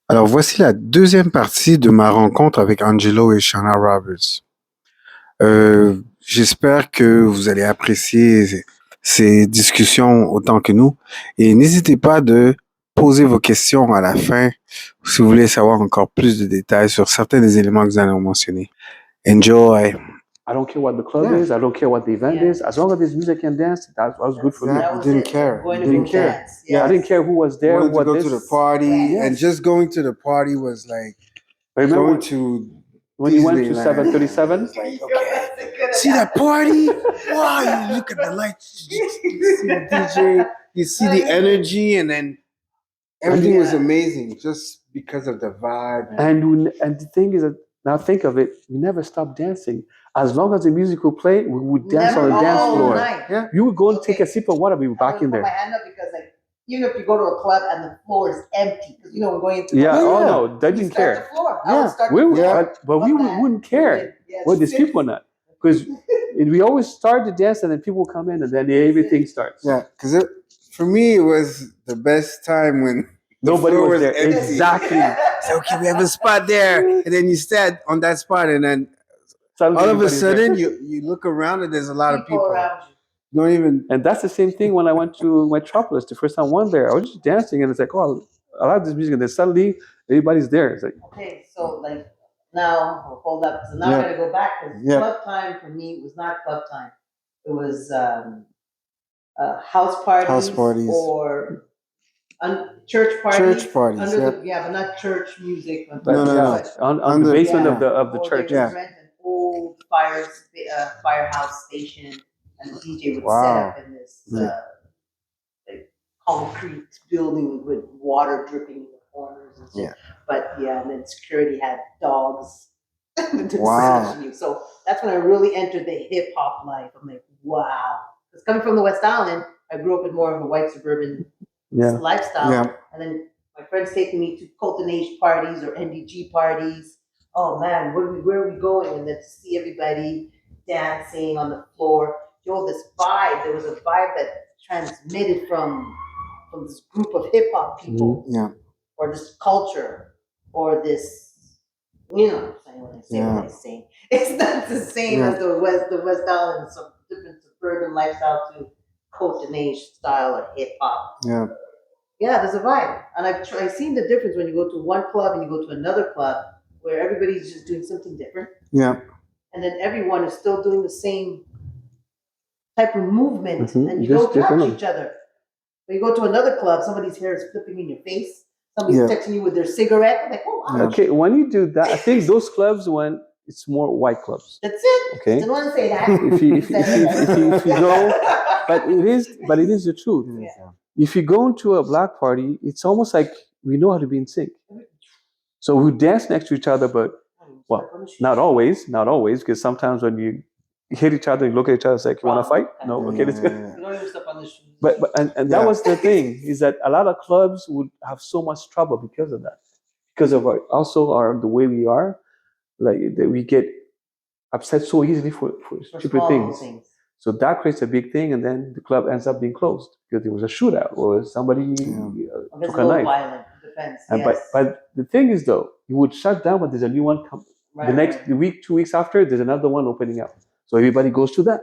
Alors voici la deuxième partie de ma rencontre avec Angelo et Shauna Roberts. J'espère que vous allez apprécier ces discussions autant que nous. Et n'hésitez pas de poser vos questions à la fin si vous voulez savoir encore plus de détails sur certains des éléments que nous allons mentionner. Enjoy! I don't care what the club is. I don't care what the event is. As long as there's music and dance, that was good for me. That didn't care. Didn't care. Yeah, I didn't care who was there. Wanted to What go this. to the party, Yes. and just going to the party was like I remember going to when you went to Disneyland. 737. It's like, okay, see that party? Wow, you look at the lights, you see the DJ, you see the energy, and then everything was amazing just because of the vibe. And the thing is that now think of it, we never stopped dancing. As long as the music would play, we would dance on the dance floor. Yeah. You would go and take a sip of water, we were back in Put my there. hand up because, like, even if you go to a club and the floor is empty, because we're going into Yeah, Yeah. oh no, they you didn't start care. the floor. Yeah. I would start We, the floor. but we wouldn't care. Yes. Well, these people not. Because we always start the dance and then people come in and then everything starts. Yeah, because for me, it was the best time when the Nobody floor was there. empty. Exactly. So, okay, we have a spot there, and then you stand on that spot, and then Suddenly all of a everybody's there. sudden you look around and there's a lot of people. around you. Don't even. And that's the same thing when I went to Metropolis the first time I went there. I was just dancing and it's like, oh, I like this music. And then suddenly everybody's there. It's like, Okay, so like now, hold up. So now Yeah. I'm gonna go back because Yeah. club time for me was not club time. It was house parties, or church parties. Church parties, Under but not church music. but No, yeah, on Under- the basement yeah. of the Or church. They would Yeah. rent an old firehouse station, and the DJ would Wow. set up in this Yeah. like concrete building with water dripping in the corners and stuff. Yeah. But yeah, and then security had dogs. to Wow. sanction you. So that's when I really entered the hip hop life. I'm like, wow. Because coming from the West Island, I grew up in more of a white suburban Yeah. lifestyle. Yeah. And then my friends taking me to Cotonage parties or NDG parties. Oh man, where are we going? And then to see everybody dancing on the floor. Yo, this vibe, there was a vibe that transmitted from this group of hip hop people, Yeah. or this culture, or this, you know what I'm saying when I say what I say. It's not the same Yeah. as the West Island, some different suburban lifestyle to Cotonage style or hip hop. Yeah. Yeah, there's a vibe. And I've seen the difference when you go to one club and you go to another club where everybody's just doing something different. Yeah. And then everyone is still doing the same type of movement, Mhm, and you just don't touch different. each other. When you go to another club, somebody's hair is flipping in your face. Somebody's Yeah. texting you with their cigarette. I'm like, oh, wow. Yeah. Okay, when you do that, I think those clubs when it's more white clubs. That's it. Okay. Didn't want to say that. If you go, but it is the truth. Yeah. If you go into a black party, it's almost like we know how to be in sync. So we dance next to each other, but well, not always, because sometimes when you hit each other, you look at each other, it's like, you want to fight? No, okay, let's go. You don't even step on the shoes. But and that Yeah. was the thing, is that a lot of clubs would have so much trouble because of that, because of the way we are, like that we get upset so easily for For stupid small things. So that creates a big thing, and then the club ends up being closed because there was a shootout or somebody It's took a a little knife. violent. Depends. And Yes. but the thing is though, you would shut down, but there's a new one come. Right, The next right. week, 2 weeks after, there's another one opening up. So everybody goes to that.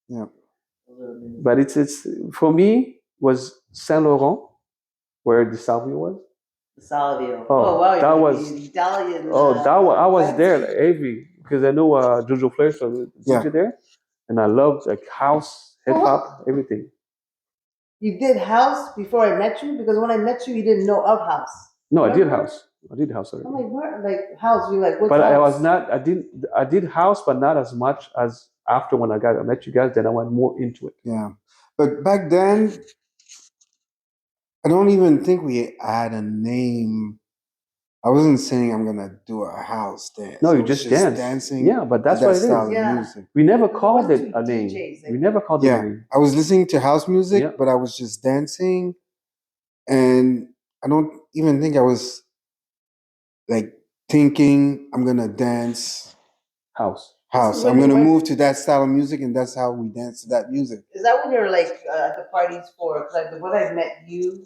Yeah. But it's for me was Saint Laurent, where the Salvio was. Salvio. Oh, Wow. that you're was- the Italian. I was fancy. there like, because I know Jojo Flair, so the Yeah. teacher there, and I loved like house, hip hop, everything. You did house before I met you? Because when I met you, you didn't know of house. No, I did Remember? house. I did house already. I'm like, what? Like, house? You're like, what's But house? I was not. I did house, but not as much as after when I met you guys. Then I went more into it. Yeah. But back then, I don't even think we had a name. I wasn't saying I'm gonna do a house dance. No, I you was just dance. dancing. Yeah, but that's to that what it style is. of Yeah. music. We never There called it wasn't a name. DJs, We like- never called it Yeah. a name. I was listening to house music, Yeah. but I was just dancing, and I don't even think I was like thinking I'm gonna dance House. house. when I'm you gonna went- move to that style of music, and that's how we dance to that music. Is that when you're like at the parties for? Because like when I met you,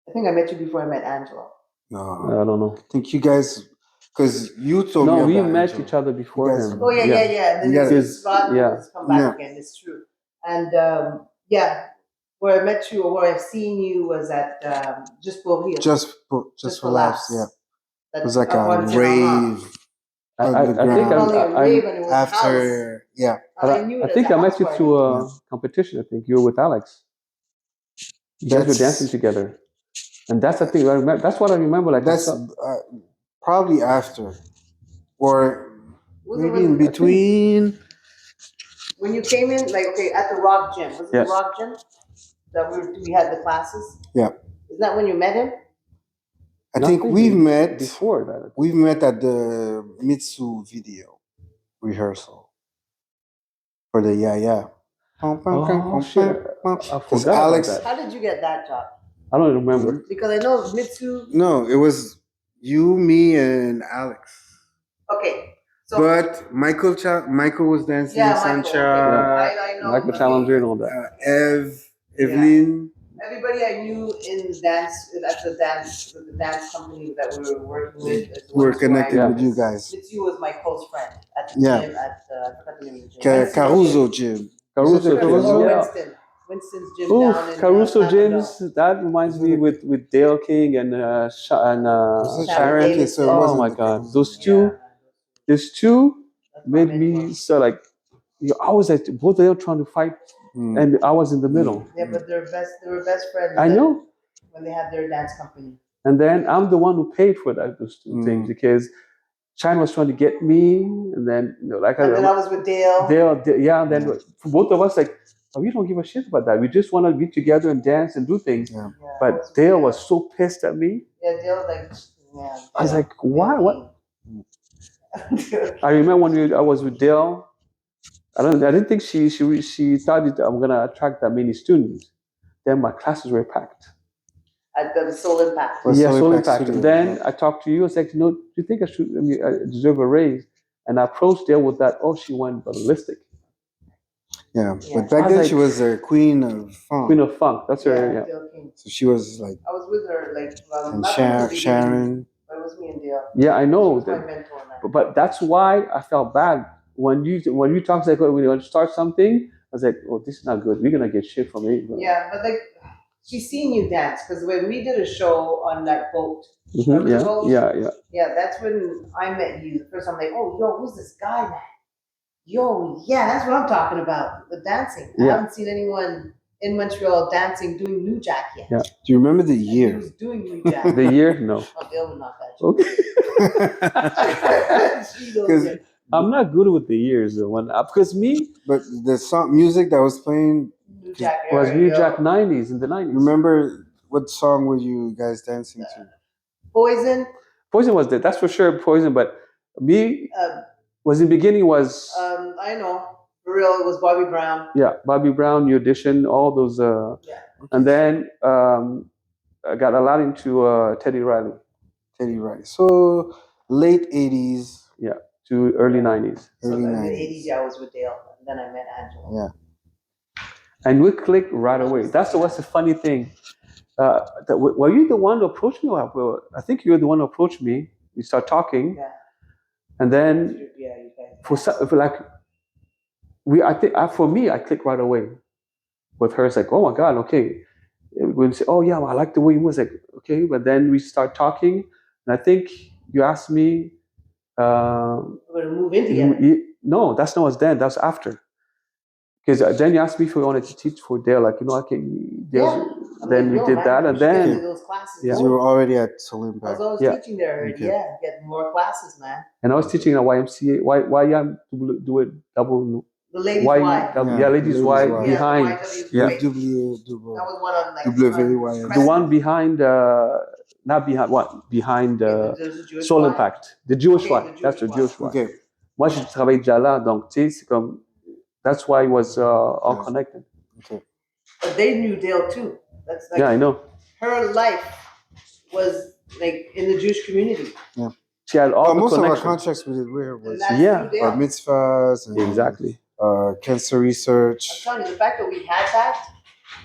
I think I met you before I met Angelo. No, I don't know. I think you guys, because you told me No, we about met Angelo. each other before guys- him. Oh yeah. And then Because- Rod yeah. has come back Yeah. again. It's true. And where I met you or where I've seen you was at Just for Real. Just for laughs, yeah. It was like a rave. I think Not only a rave, and it was house. After, yeah. And I knew it I as think a I met house you party. through a competition. I think you were with Alex. You guys were That's- dancing together, and that's the thing. I remember. That's what I remember. Like That's probably after, or Was it maybe in between. when you came in, like at the Rock Gym. Was it Yes. the Rock Gym that we had the classes? Yeah. Is that when you met him? I think we've met before that. We've met at the Mitsu video rehearsal for the yeah. Oh shit! I Because forgot Alex, about that. How did you get that job? I don't remember. Because I know Mitsu. No, it was you, me, and Alex. Okay. So, But Michael was dancing. yeah, Sancha, I know. Michael Challenger and all that. Evelyn. Everybody I knew in dance at the dance company that we were working with. is the We're ones who connected I- with you guys. Mitsu was my close friend at the Yeah. gym at I forgot the name of the gym. Caruso Gym. Caruso, Caruso? yeah. Winston's gym Oof, down in Caruso Lavender. gyms. That reminds me with Dale King and Was it Sharon. Davis, so it Oh wasn't my the God, Caruso. those two. These two That's my made me mentor. so like. I was like both of them trying to fight, Mm. and I was in the middle. Yeah, but they were best friends. I know. when they had their dance company. And then I'm the one who paid for those two Mm. things because China was trying to get me, and then And then I was with Dale. yeah, and then for both of us like, oh, we don't give a shit about that. We just want to be together and dance and do things. Yeah. Yeah, I But was with Dale was so pissed at me. Yeah, Dale was like, yeah. I was like, why? What? Dale. I remember when I was with Dale. I didn't think she thought I'm gonna attract that many students. Then my classes were packed. At the Soul Impact. Well, Yeah, Soul Soul Impact Impact. Studio, And then yeah. I talked to you. I was like, do you think I deserve a raise? And I approached Dale with that. Oh, she went ballistic. Yeah, Yeah. but back I was then like- she was the queen of funk. Queen of Funk. That's her. Yeah. Dale King. So she was like, I was with her, like, and not from the beginning, Sharon. but it was me and Dale. Yeah, I She know. was my mentor, man. But that's why I felt bad when you talk like when you start something. I was like, oh, this is not good. We're gonna get shit from it. Yeah, but like, she's seen you dance because when we did a show on that boat, Mhm, yeah, that's when I met you. The first time, I'm like, oh, yo, who's this guy, man? Yo, yeah, that's what I'm talking about, the dancing. I Yeah. haven't seen anyone in Montreal dancing doing New Jack yet. Yeah. Do you remember the And he year? was doing New Jack. The year, no. Oh, Dale would not that joke. Okay. She knows Because it. I'm not good with the years though. Because me but the song music that was playing, New Jack was era, New yo. Jack 90s in the 90s. remember what song were you guys dancing to? Poison, Poison was there, that's for sure. Poison, but me was in the beginning was I know. For real, it was Bobby Brown. yeah, Bobby Brown, New Edition, all those. Yeah. And then I got a lot into Teddy Riley Teddy Riley. So late 80s, to early 90s, So early in the 90s. 80s, yeah, I was with Dale. And then I met Angelo. Yeah. and we clicked right away. That's what's the funny thing. Were you the one who approached me? I think you were the one who approached me. We start talking, Yeah. and then Yeah, you guys. for like for me, I clicked right away with her. It's like, oh my God, okay. When say, oh yeah, well, I like the way you was like, okay. But then we start talking, and I think you asked me. We're going to move in together. No, that's not what's then. That's after. Because then you asked me if we wanted to teach for Dale, like I can. Yeah. Then we did that, and we should get then to those classes. Yeah. You were already at Soul I was Impact. always Yeah. teaching there. Okay. Yeah, get more classes, man. and I was teaching at YMCA. Why do it double? The ladies' Why? Y. Double, Yeah, yeah, ladies' ladies' Y Y. behind. Yeah, the YW. Yeah. That was one on like WY. The one behind, not behind, what? Behind there's a Jewish Soul Y. Impact. The Jewish Okay, one. the Jewish That's the one. Jewish one. Okay. Moi, je travaille déjà là, donc tu sais, c'est comme. That's why it was all Yeah. connected. Okay. But they knew Dale too. That's like Yeah, I know. her life was like in the Jewish community. She had all Well, the most of our connections. contracts we did with her was And that's Yeah. through bar Dale. mitzvahs and Exactly. cancer I'm research. telling you, the fact that we had that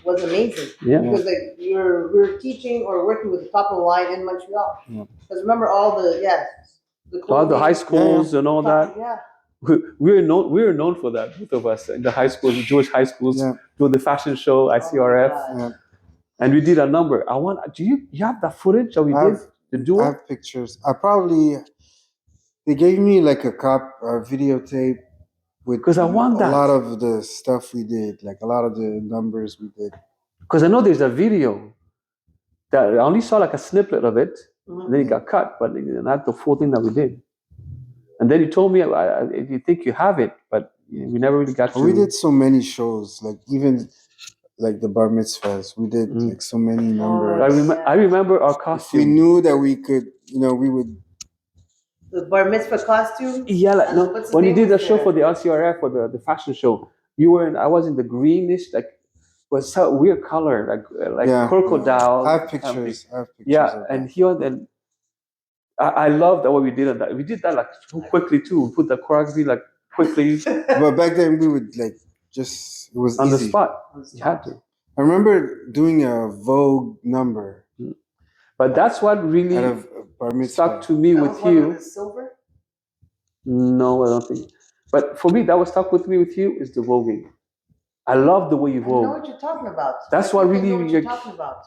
was amazing. Yeah. Because like we were teaching or working with the top of the line in Montreal. Yeah. Because remember all the All the high clothing, schools and all that. Yeah. We were known for that, both of us, in the high schools, the Jewish high schools, Yeah. doing the fashion show, ICRF, Yeah. and we did a number. Do you have that footage that we did? The I duo? have pictures. They gave me like a videotape with 'Cause I want a that. lot of the stuff we did, like a lot of the numbers we did. Because I know there's a video that I only saw like a snippet of it, and then it got cut, but not the full thing that we did. And then he told me, if you think you have it, but we never really got to. We did so many shows, like even like the bar mitzvahs. We did like so many numbers. I remember our If costume. we knew that we could, we would. The bar mitzvah costume. Yeah, like, And no, what's the when you name did the of show the- for the LCRF or the fashion show, I was in the greenish, like, was so weird color, like Yeah. crocodile. I have pictures. Yeah, and I love that what we did on that. We did that like so quickly too. We put the choreography like quickly But back then we would like it was on easy. the spot. You had to. I remember doing a Vogue number But that's what really out of bar mitzvah. stuck to me That with was one you. of the silver. No, I don't think. But for me, that was stuck with me with you is the voguing. I love the way you I know vogue. what you're talking about. That's I what think I know really what you're talking about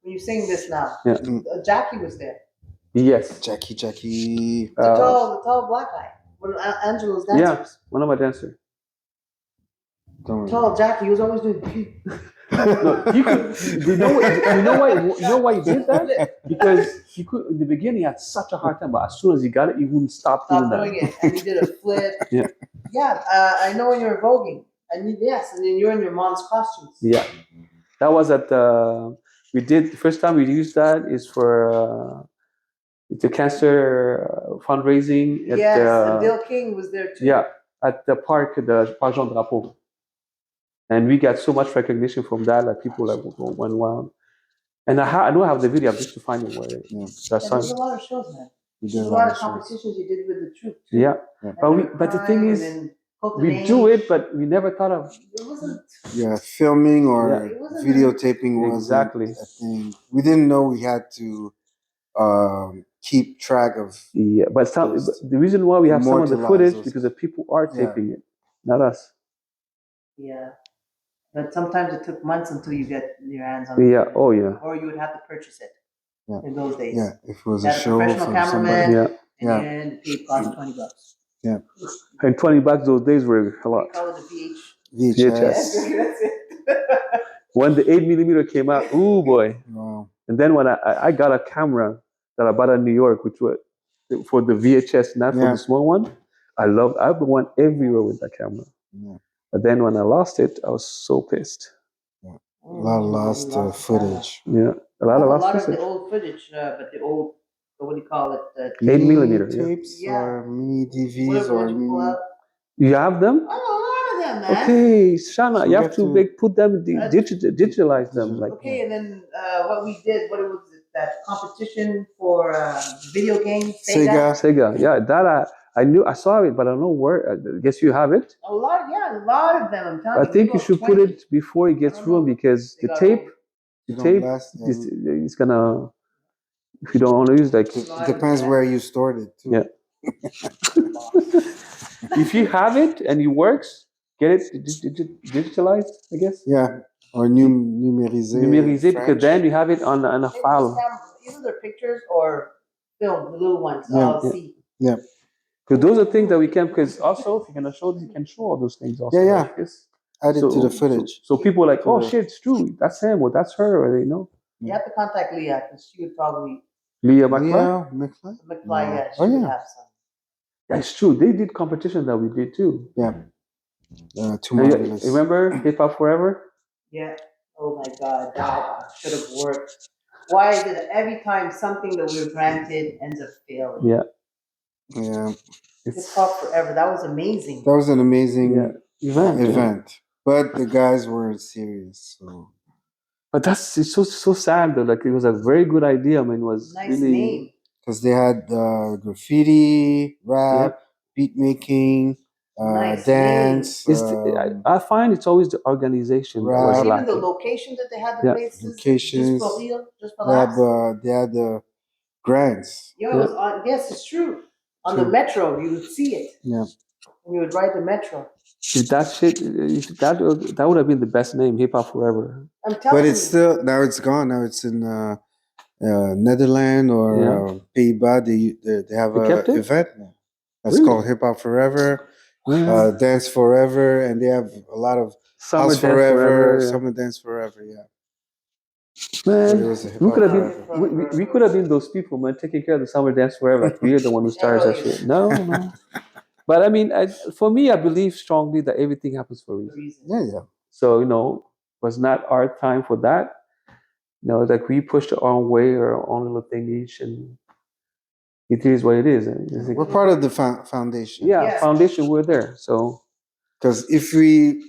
when you're saying this now. Yeah. Jackie was there. Yes. Jackie. The tall black guy. One of Angelo's dancers. Yeah, one of my dancers. Don't worry. Tall Jackie. He was always doing. No, he could. You know why he did that? Because he could. In the beginning, he had such a hard time, but as soon as he got it, he wouldn't stop doing Stop doing it, and he did a flip. Yeah. Yeah, I know when you're voguing, and and then you're in your mom's costumes. Yeah, that was at we did the first time we used that is for the cancer fundraising. At, Yes, and Dale King was there too. Yeah, at the Parc Jean Drapeau. And we got so much recognition from that, like people like went wild. And I know I have the video. I'm just to find it where that's Yeah, there's a lot of shows, man. There's a lot of competitions you did with the troupe. Too. Yeah. But the thing is, we do it, but we never thought of. It wasn't. Yeah, filming or It wasn't videotaping wasn't Exactly a thing. We didn't know we had to keep track of. Yeah, but the reason why we have some of the footage because the people are taping it, not us. Yeah. But sometimes it took months until you get your hands on it. Yeah, oh yeah. Or you would have to purchase it in those days. Yeah, if it was You a had show professional from cameraman, somebody. and the tape cost $20. Yeah. And $20 those days were a lot. We call it the VHS. That's it. When the 8mm came out, ooh boy. Wow. And then when I got a camera that I bought in New York, which was for the VHS, not for the small one. I went everywhere with that camera. Yeah. But then when I lost it, I was so pissed. Yeah. A lot of lost footage. Yeah, a lot of the old footage, but the old, what do you call it? 8mm tapes or mini DVs or mini. You have them? Oh, a lot of them, man. Okay, Shauna, you have to put them, digitalize them. Okay, and then what we did, what it was that competition for video games, Sega. Yeah, that I knew, I saw it, but I don't know where. I guess you have it. A lot of them. I'm telling you. I think you should put it before it gets ruined because the tape is gonna. If you don't want to use it depends where you stored it too. Yeah. If you have it and it works, get it digitalized, I guess. Yeah, or numérisé. Because then you have it on a file. Either they're pictures or film, the little ones. See. Yeah. Because those are things that we can. Because also, if you're gonna show this, you can show all those things also. Yeah. Add it to the footage. So people are like, oh shit, it's true. That's him or that's her, or they know. You have to contact Leah because she would probably. Leah McFly? McFly, yeah. She would have some. Yeah, it's true. They did competition that we did too. Yeah. Too marvelous. Remember Hip Hop Forever? Yeah. Oh my God, that should have worked. Why is it every time something that we were granted ends up failing? Yeah. Yeah. Hip Hop Forever. That was amazing. That was an amazing event. Yeah. But the guys weren't serious. So. But it's so sad though. Like it was a very good idea. I mean, it was nice really name. Because they had graffiti, rap, beat making, Nice dance, I find it's always the organization that was Rap. Even the lacking. location that they had the Yeah. places, Locations. just for real, just for they had laughs. they had the grants. Yo, it was on. Yes, it's true. On the True. metro, you would see it. Yeah. And you would ride the metro. If that would have been the best name, Hip Hop Forever. I'm telling But you. it's still now it's gone. Now it's in Netherlands or Pays-Bas. They have They kept an it? event now. That's Really? called Hip Hop Forever, Yeah. Dance Forever, and they have a lot of Summer House Dance Forever, Forever. Yeah. Summer Dance Forever. Yeah. Man, But it was a Hip we Hop could have been Forever. we could have been those people, man, taking care of the Summer Dance Forever. Like we're the one who starts that shit. No. But I mean, for me, I believe strongly that everything happens for a reason. Yeah. So was not our time for that. Like we pushed our own way, our own little thing each, and it is what it is. And it's like, We're part of the foundation. Yeah. foundation. We're there. So Because if we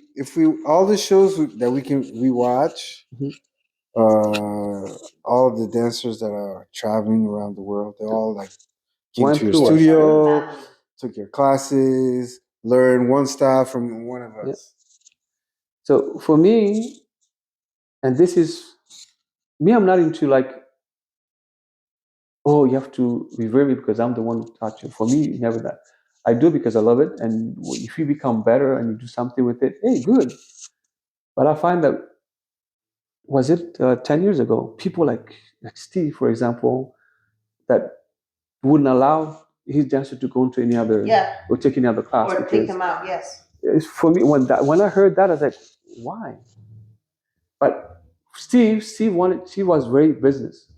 all the shows that we watch, Mhm. all of the dancers that are traveling around the world, they all like came Went to your through us. studio, took your classes, learned one style from one of us. Yeah. So for me, and this is me, I'm not into like, oh, you have to revere me because I'm the one who taught you. For me, never that. I do it because I love it, and if you become better and you do something with it, hey, good. But I find that was it 10 years ago, people like Steve, for example, that wouldn't allow his dancer to go into any other or take any other class Or because take them out, yes. for me when I heard that I was like, why? But Steve was very business.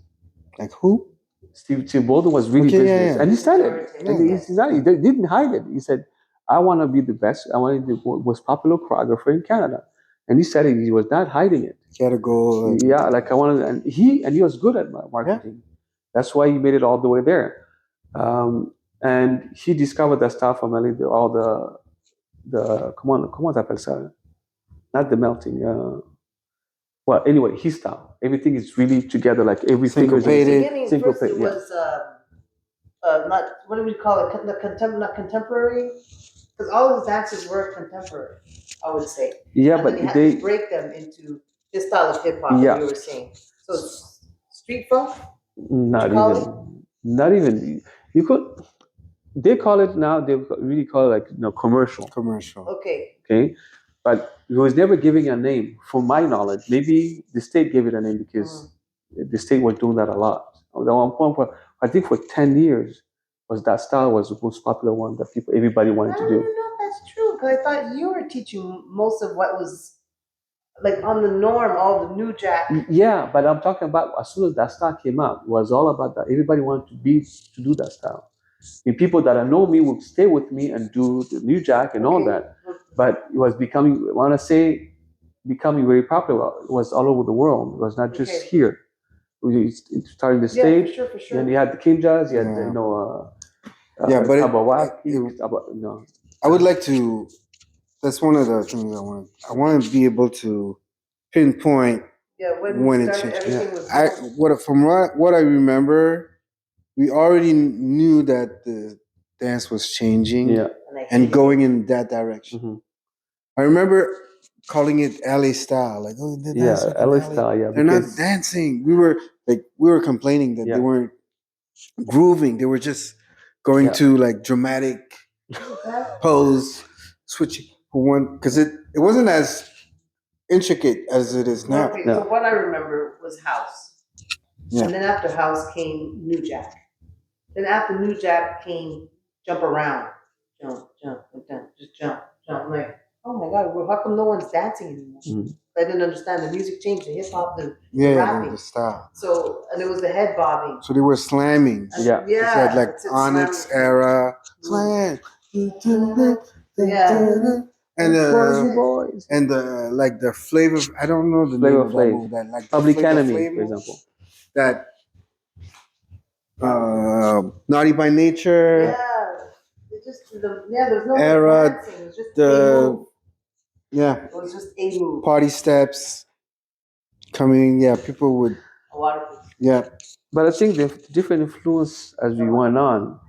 Like who? Steve Bolden was really Okay, business, yeah. and he said it. Yeah, And yes. he didn't hide it. He said, "I want to be the best. I want to be the most popular choreographer in Canada." And he said it. He was not hiding it. He had a goal. Yeah, like I wanted, and he was good at marketing. That's why he made it all the way there. And he discovered that style from all the comment t'appelles ça? Not the melting. Well, anyway, his style. Everything is really together, like every finger is Syncopated. Beginning, Syncopated, first it yeah. was not, what do we call it? Not contemporary, because all his dances were contemporary, I would say. Yeah, And but then he had they to break them into this style of hip hop Yeah. that you were saying. So it's street funk. not call even you could. They call it now. They really call it like commercial. Commercial. Okay. But he was never giving a name, from my knowledge. Maybe the state gave it a name because the state was doing that a lot. At one point, I think for 10 years, that style was the most popular one that everybody I wanted to don't do. even know if that's true, because I thought you were teaching most of what was like on the norm, all the new jack. Yeah, but I'm talking about as soon as that style came out, it was all about that. Everybody wanted to do that style. And people that know me would stay with me and do the new jack and all that. But it was becoming very popular. It was all over the world. It was not just here. We started the stage. For sure. Then you had the Kinjas, you had but no. I would like to. That's one of the things I want. I want to be able to pinpoint when it changed. From what I remember, we already knew that the dance was changing and going in that direction. Mm-hmm. I remember calling it LA style, like LA style, yeah. They're not dancing. We were complaining that they weren't grooving. They were just going to like dramatic pose, switching for one, because it wasn't as intricate as it is now. Okay, so what I remember was house. Yeah. And then after house came New Jack. Then after New Jack came jump around. Jump, just jump. I'm like, oh my God, well, how come no one's dancing anymore? Mm-hmm. I didn't understand. The music changed, the hip hop, the rapping. The style. So, and it was the head bobbing. So they were slamming. Yeah. They had like Onyx era. Slam. Yeah. And the flavor, I don't know the name of that movie. That like Public Enemy, for example. That Naughty by Nature. Yeah. There's no era. dancing. It was just a move. It was just a move. Party steps coming. Yeah, people would. A lot of people. Yeah. But I think the different influence as we went on,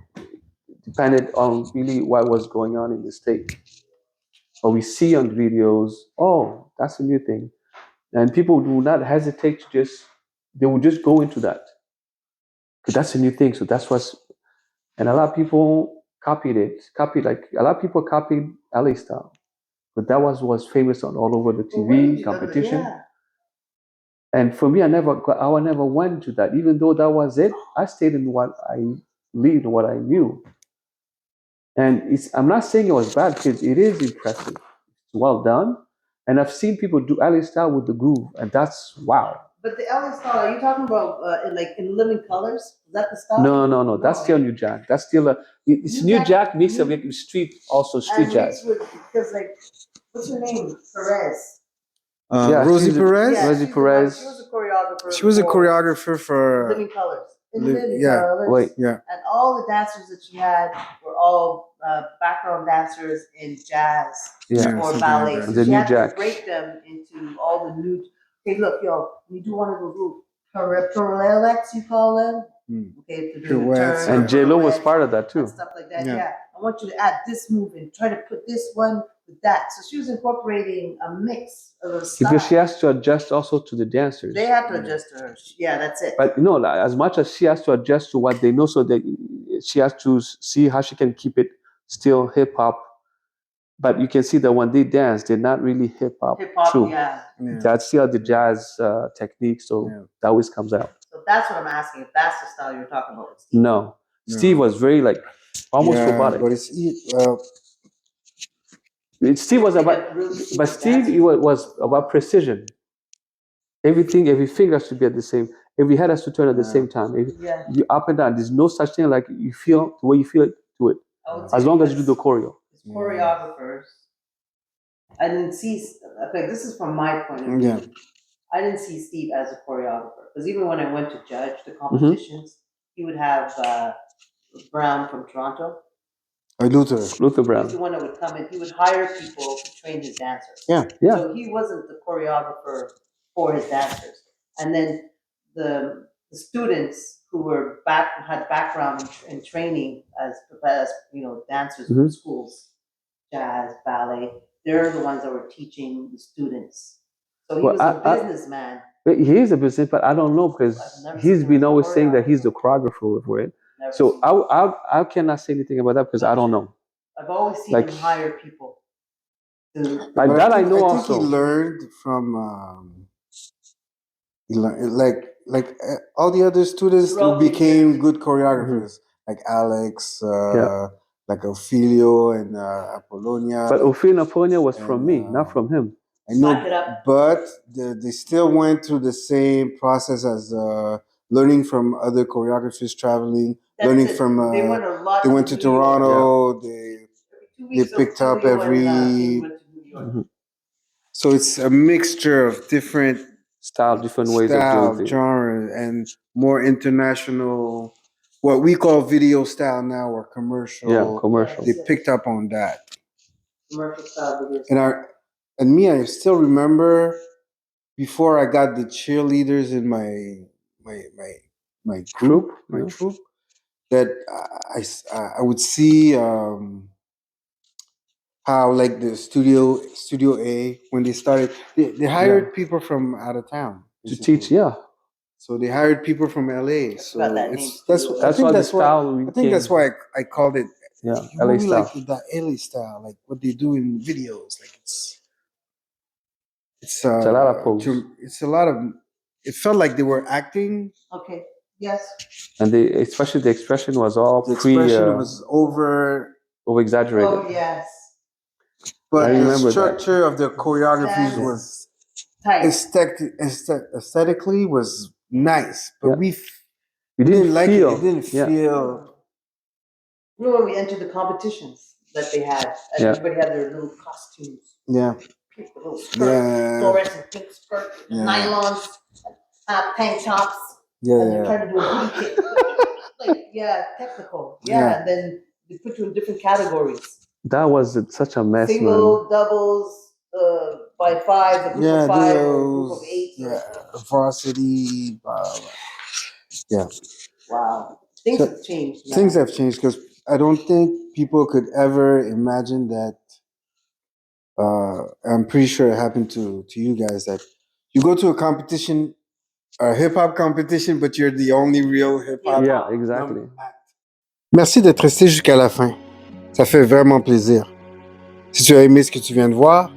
depended on really what was going on in the state. Or we see on videos, oh, that's a new thing. And people do not hesitate to they will just go into that. Because that's a new thing. So that's and a lot of people copied, like a lot of people copied LA style. But that was famous on all over the TV competition. Yeah. And for me, I never went to that. Even though that was it, I stayed in what I lived, what I knew. And I'm not saying it was bad because it is impressive. It's well done. And I've seen people do LA style with the groove, and that's wow. But the LA style, are you talking about in living colors? Is that the style? No. That's still New Jack. That's still it's New Jack mixed with street jazz. Because what's her name? Perez. Rosie Perez? Yeah, Rosie Perez. She was a choreographer. She was a choreographer for Living Colors. yeah. Colors. Wait. Yeah. And all the dancers that she had were all background dancers in jazz or ballet. Like so the she New had Jack. to break them into all the new. Okay, look, when you do one of those little parallels, you call them. Okay, to do the Pirouettes. turn, And J-Lo was part of that too. and stuff like that. Yeah. I want you to add this move and try to put this one with that. So she was incorporating a mix of those styles. Because she has to adjust also to the dancers. They have to adjust to her. Yeah, that's it. But as much as she has to adjust to what they know, so that she has to see how she can keep it still hip hop. But you can see that when they dance, they're not really hip hop. True. Yeah. That's still the jazz technique, so that always comes out. So that's what I'm asking. If that's the style you're talking about, Steve. No. Steve was very almost robotic. But Steve was about, but Steve was about precision. Every finger has to be at the same. Every head has to turn at the same time. You up and down. There's no such thing like you feel the way you feel it. Do it. As long as you do the choreo. Choreographers. I didn't see. Okay, this is from my point of view. Yeah. I didn't see Steve as a choreographer because even when I went to judge the competitions, he would have Brown from Toronto. Luther Brown. He's the one that would come in. He would hire people to train his dancers. Yeah. So he wasn't the choreographer for his dancers. And then the students who had background in training as dancers from schools, jazz, ballet, they're the ones that were teaching the students. So he was a businessman. He is a business, but I don't know because he's been always saying that he's the choreographer for it. So I cannot say anything about that because I don't know. I've always seen him hire people. I know I also. think he learned from all the other students who became good choreographers, like Alex, like Ophelio and Apollonia. But Ophelio and Apollonia was from me, not from him. I know, but they still went through the same process as learning from other choreographers, traveling, learning from. They went to Toronto. They picked up every. So it's a mixture of different different ways of doing things, genre, and more international. What we call video style now, or commercial. Yeah, commercial. They picked up on that. Commercial style video. And I still remember before I got the cheerleaders in my troop, that I would see how like the Studio A, when they started, they hired people from out of town to teach. Yeah. So they hired people from LA. So that's why I called it. Yeah, LA style. Like the LA style, like what they do in videos. Like it's a lot of pose. It's a lot of. It felt like they were acting. Okay. Yes. And especially the expression was all was over exaggerated. Oh yes. But the structure of the choreographies was aesthetically was nice, but we didn't like it. It didn't feel. When we entered the competitions that they had, everybody had their little costumes. Yeah. Little skirts, fluorescent pink skirt, nylons, tank tops. Yeah. And they're trying to do a booty kick. Technical. Yeah. And then they put you in different categories. That was such a mess. Single, doubles, by five, a group of five, a group of eight. Yeah. Varsity. Yeah. Wow. Things have changed. Things have changed because I don't think people could ever imagine that. I'm pretty sure it happened to you guys that you go to a competition, a hip hop competition, but you're the only real hip hop. Yeah, exactly. Merci d'être resté jusqu'à la fin. Ça fait vraiment plaisir. Si tu as aimé ce que tu viens de voir,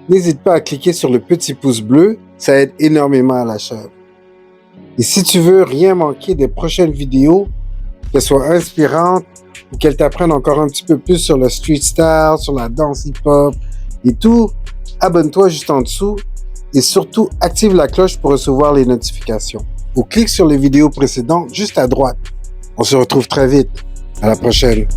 n'hésite pas à cliquer sur le petit pouce bleu, ça aide énormément à la chaîne. Et si tu veux rien manquer des prochaines vidéos, qu'elles soient inspirantes ou qu'elles t'apprennent encore un petit peu plus sur le street style, sur la danse hip-hop et tout, abonne-toi juste en dessous et surtout active la cloche pour recevoir les notifications. Ou clique sur les vidéos précédentes juste à droite. On se retrouve très vite. À la prochaine.